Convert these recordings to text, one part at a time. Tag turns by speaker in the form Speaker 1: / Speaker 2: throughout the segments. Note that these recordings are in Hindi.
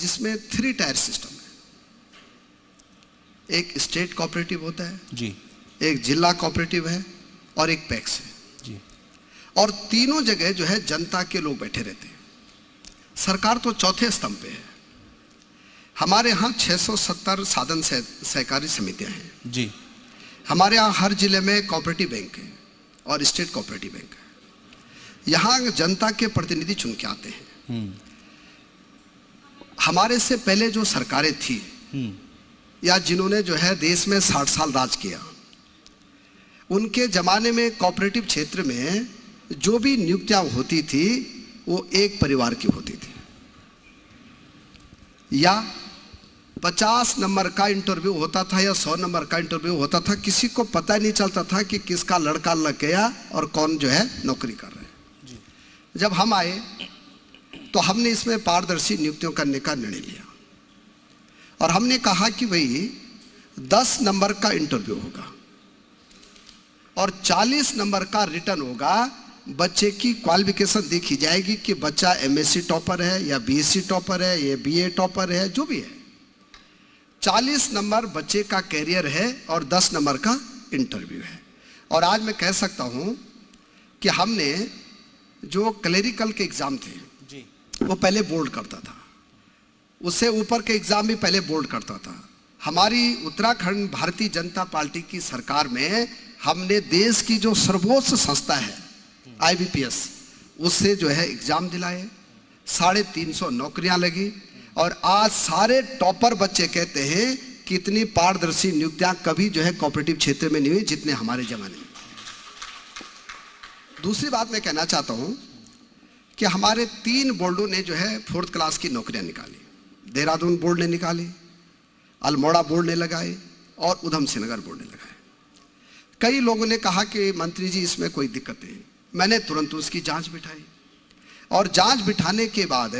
Speaker 1: जिसमें 3 टायर सिस्टम है। एक स्टेट कोऑपरेटिव होता है
Speaker 2: जी,
Speaker 1: एक जिला कोऑपरेटिव है और एक पैक्स है
Speaker 2: जी।
Speaker 1: और तीनों जगह जो है जनता के लोग बैठे रहते हैं। सरकार तो चौथे स्तंभ पे है। हमारे यहाँ 670 साधन सहकारी समितियां हैं
Speaker 2: जी।
Speaker 1: हमारे यहाँ हर जिले में कोऑपरेटिव बैंक है और स्टेट कोऑपरेटिव बैंक है। यहाँ जनता के प्रतिनिधि चुन के आते हैं। हमारे से पहले जो सरकारें थी या जिन्होंने जो है देश में 60 साल राज किया, उनके जमाने में कोऑपरेटिव क्षेत्र में जो भी नियुक्तियां होती थी वो एक परिवार की होती थी, या 50 नंबर का इंटरव्यू होता था या 100 नंबर का इंटरव्यू होता था। किसी को पता ही नहीं चलता था कि किसका लड़का लग गया और कौन जो है नौकरी कर रहा है। जब हम आए तो हमने इसमें पारदर्शी नियुक्तियों करने का निर्णय लिया और हमने कहा कि भाई 10 नंबर का इंटरव्यू होगा और 40 नंबर का रिटर्न होगा। बच्चे की क्वालिफिकेशन देखी जाएगी कि बच्चा एमएससी टॉपर है या बीएससी टॉपर है या बीए टॉपर है, जो भी है। 40 नंबर बच्चे का कैरियर है और 10 नंबर का इंटरव्यू है। और आज मैं कह सकता हूं कि हमने जो क्लेरिकल के एग्जाम थे
Speaker 2: जी,
Speaker 1: वो पहले बोर्ड करता था, उससे ऊपर के एग्जाम भी पहले बोर्ड करता था। हमारी उत्तराखंड भारतीय जनता पार्टी की सरकार में हमने देश की जो सर्वोच्च संस्था है IBPS, उससे जो है एग्जाम दिलाए, 350 नौकरियां लगी और आज सारे टॉपर बच्चे कहते हैं कि इतनी पारदर्शी नियुक्तियां कभी जो है कोऑपरेटिव क्षेत्र में नहीं हुई जितने हमारे जमाने में। दूसरी बात मैं कहना चाहता हूं कि हमारे 3 बोर्डों ने जो है 4th क्लास की नौकरियां निकाली। देहरादून बोर्ड ने निकाली, अल्मोड़ा बोर्ड ने लगाए और उधम सिंह नगर बोर्ड ने लगाए। कई लोगों ने कहा कि मंत्री जी इसमें कोई दिक्कत नहीं। मैंने तुरंत उसकी जांच बिठाई और जांच बिठाने के बाद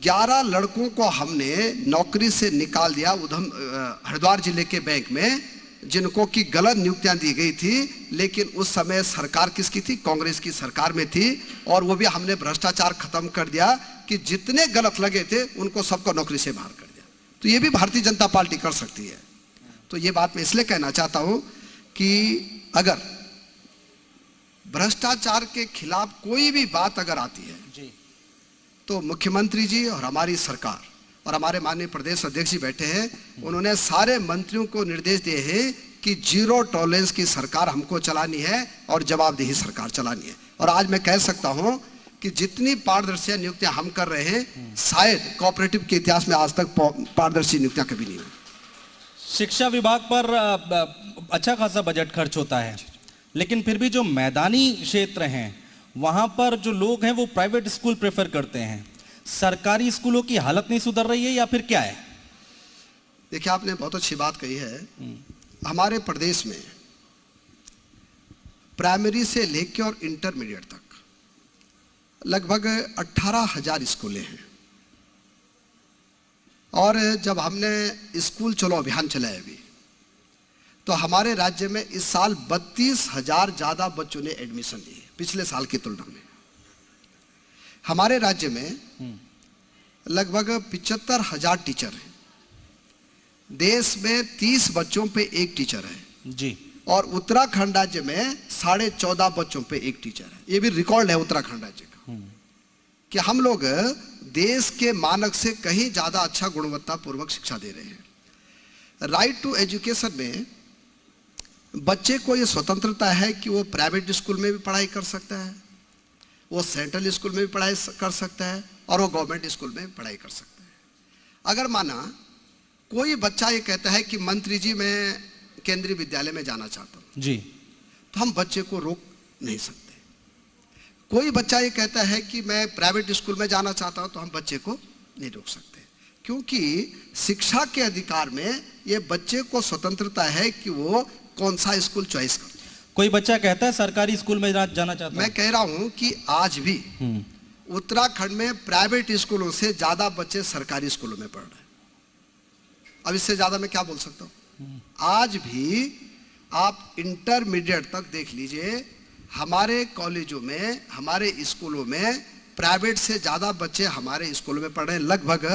Speaker 1: 11 लड़कों को हमने नौकरी से निकाल दिया हरिद्वार जिले के बैंक में, जिनको की गलत नियुक्तियां दी गई थी। लेकिन उस समय सरकार किसकी थी? कांग्रेस की सरकार में थी और वो भी हमने भ्रष्टाचार खत्म कर दिया कि जितने गलत लगे थे उनको सबको नौकरी से बाहर कर दिया। तो ये भी भारतीय जनता पार्टी कर सकती है। तो ये बात मैं इसलिए कहना चाहता हूं कि अगर भ्रष्टाचार के खिलाफ कोई भी बात अगर आती है
Speaker 2: जी,
Speaker 1: तो मुख्यमंत्री जी और हमारी सरकार और हमारे माननीय प्रदेश अध्यक्ष जी बैठे हैं, उन्होंने सारे मंत्रियों को निर्देश दिए हैं कि 0 टॉलरेंस की सरकार हमको चलानी है और जवाबदेही सरकार चलानी है। और आज मैं कह सकता हूं कि जितनी पारदर्शी नियुक्तियां हम कर रहे हैं, शायद कोऑपरेटिव के इतिहास में आज तक पारदर्शी नियुक्तियां कभी नहीं हुई।
Speaker 2: शिक्षा विभाग पर अच्छा खासा बजट खर्च होता है, लेकिन फिर भी जो मैदानी क्षेत्र हैं वहां पर जो लोग हैं वो प्राइवेट स्कूल प्रेफर करते हैं। सरकारी स्कूलों की हालत नहीं सुधर रही है या फिर क्या है?
Speaker 1: देखिए, आपने बहुत अच्छी बात कही है। हमारे प्रदेश में प्राइमरी से लेकर और इंटरमीडिएट तक लगभग 18,000 स्कूलें हैं। और जब हमने स्कूल चलो अभियान चलाया अभी, तो हमारे राज्य में इस साल 32,000 ज्यादा बच्चों ने एडमिशन लिए पिछले साल की तुलना में। हमारे राज्य में लगभग 75,000 टीचर हैं। देश में 30 बच्चों पे एक टीचर है
Speaker 2: जी,
Speaker 1: और उत्तराखंड राज्य में 14.5 बच्चों पे एक टीचर है। ये भी रिकॉर्ड है उत्तराखंड राज्य का कि हम लोग देश के मानक से कहीं ज्यादा अच्छा गुणवत्ता पूर्वक शिक्षा दे रहे हैं। राइट टू एजुकेशन में बच्चे को ये स्वतंत्रता है कि वो प्राइवेट स्कूल में भी पढ़ाई कर सकता है, वो सेंट्रल स्कूल में भी पढ़ाई कर सकता है और वो गवर्नमेंट स्कूल में भी पढ़ाई कर सकता है। अगर माना कोई बच्चा ये कहता है कि मंत्री जी मैं केंद्रीय विद्यालय में जाना चाहता हूं
Speaker 2: जी,
Speaker 1: तो हम बच्चे को रोक नहीं सकते। कोई बच्चा ये कहता है कि मैं प्राइवेट स्कूल में जाना चाहता हूं तो हम बच्चे को नहीं रोक सकते, क्योंकि शिक्षा के अधिकार में ये बच्चे को स्वतंत्रता है कि वो कौन सा स्कूल चॉइस करता है।
Speaker 2: कोई बच्चा कहता है सरकारी स्कूल में जाना चाहता
Speaker 1: मैं कह रहा हूं कि आज भी उत्तराखंड में प्राइवेट स्कूलों से ज्यादा बच्चे सरकारी स्कूलों में पढ़ रहे हैं। अब इससे ज्यादा मैं क्या बोल सकता हूं? आज भी आप इंटरमीडिएट तक देख लीजिए, हमारे कॉलेजों में, हमारे स्कूलों में प्राइवेट से ज़्यादा बच्चे हमारे स्कूल में पढ़ रहे हैं। लगभग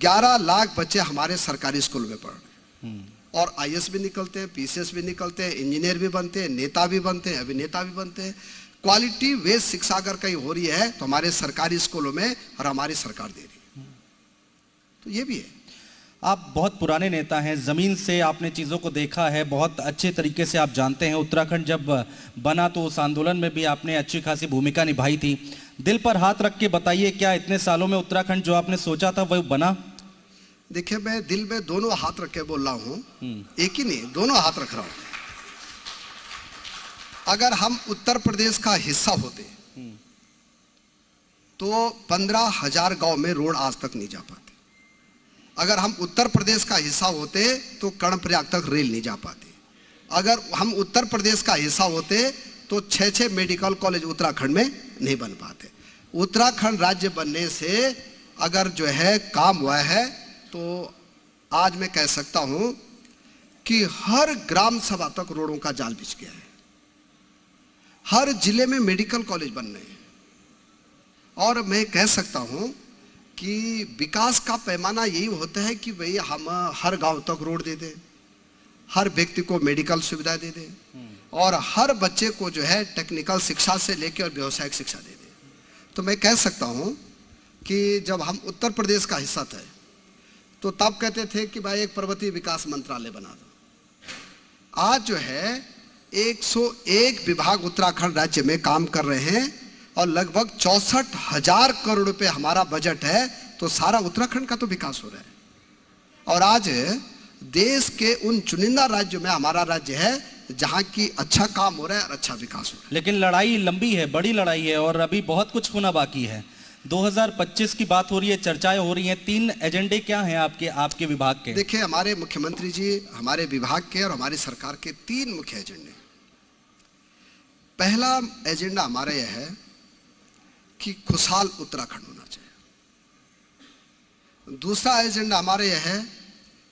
Speaker 1: 11 लाख बच्चे हमारे सरकारी स्कूल में पढ़ रहे हैं और आईएएस भी निकलते हैं, पीसीएस भी निकलते हैं, इंजीनियर भी बनते हैं, नेता भी बनते हैं, अभिनेता भी बनते हैं। क्वालिटी बेस्ड शिक्षा अगर कहीं हो रही है तो हमारे सरकारी स्कूलों में, और हमारी सरकार दे रही है, तो ये भी है।
Speaker 2: आप बहुत पुराने नेता हैं, ज़मीन से आपने चीज़ों को देखा है, बहुत अच्छे तरीके से आप जानते हैं। उत्तराखंड जब बना तो उस आंदोलन में भी आपने अच्छी खासी भूमिका निभाई थी। दिल पर हाथ रख के बताइए, क्या इतने सालों में उत्तराखंड जो आपने सोचा था वह बना?
Speaker 1: देखिए, मैं दिल में दोनों हाथ रख के बोल रहा हूँ, एक ही नहीं, दोनों हाथ रख रहा हूँ। अगर हम उत्तर प्रदेश का हिस्सा होते तो 15,000 गांव में रोड आज तक नहीं जा पाते। अगर हम उत्तर प्रदेश का हिस्सा होते तो कर्णप्रयाग तक रेल नहीं जा पाती। अगर हम उत्तर प्रदेश का हिस्सा होते तो 6 मेडिकल कॉलेज उत्तराखंड में नहीं बन पाते। उत्तराखंड राज्य बनने से अगर जो है काम हुआ है तो आज मैं कह सकता हूं कि हर ग्राम सभा तक रोडों का जाल बिछ गया है। हर जिले में मेडिकल कॉलेज बन रहे हैं और मैं कह सकता हूं कि विकास का पैमाना यही होता है कि भाई हम हर गांव तक रोड दे दें, हर व्यक्ति को मेडिकल सुविधा दे दें और हर बच्चे को जो है टेक्निकल शिक्षा से लेकर और व्यावसायिक शिक्षा दे दें। तो मैं कह सकता हूं कि जब हम उत्तर प्रदेश का हिस्सा थे तो तब कहते थे कि भाई एक पर्वतीय विकास मंत्रालय बना दो। आज जो है 101 विभाग उत्तराखंड राज्य में काम कर रहे हैं और लगभग 64,000 करोड़ रुपए हमारा बजट है। तो सारा उत्तराखंड का तो विकास हो रहा है और आज देश के उन चुनिंदा राज्यों में हमारा राज्य है जहां की अच्छा काम हो रहा है और अच्छा विकास हो रहा है।
Speaker 2: लेकिन लड़ाई लंबी है, बड़ी लड़ाई है और अभी बहुत कुछ होना बाकी है। 2025 की बात हो रही है, चर्चाएं हो रही हैं। 3 एजेंडे क्या हैं आपके विभाग के?
Speaker 1: देखिए, हमारे मुख्यमंत्री जी, हमारे विभाग के और हमारी सरकार के 3 मुख्य एजेंडे। पहला एजेंडा हमारा यह है कि खुशहाल उत्तराखंड होना चाहिए। दूसरा एजेंडा हमारा यह है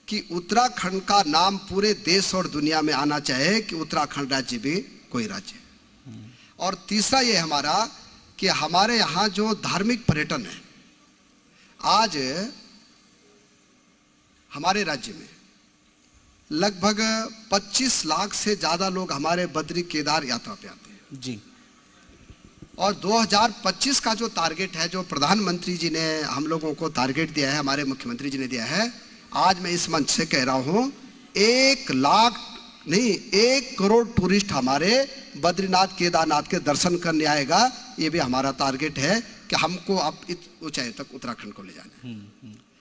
Speaker 1: कि उत्तराखंड का नाम पूरे देश और दुनिया में आना चाहिए कि उत्तराखंड राज्य भी कोई राज्य है। और तीसरा ये हमारा कि हमारे यहाँ जो धार्मिक पर्यटन है, आज हमारे राज्य में लगभग 25 लाख से ज्यादा लोग हमारे बद्री केदार यात्रा पे आते हैं
Speaker 2: जी।
Speaker 1: और 2025 का जो टारगेट है, जो प्रधानमंत्री जी ने हम लोगों को टारगेट दिया है, हमारे मुख्यमंत्री जी ने दिया है, आज मैं इस मंच से कह रहा हूं 1 लाख नहीं 1 करोड़ टूरिस्ट हमारे बद्रीनाथ केदारनाथ के दर्शन करने आएगा। ये भी हमारा टारगेट है कि हमको अब इस ऊंचाई तक उत्तराखंड को ले जाना है।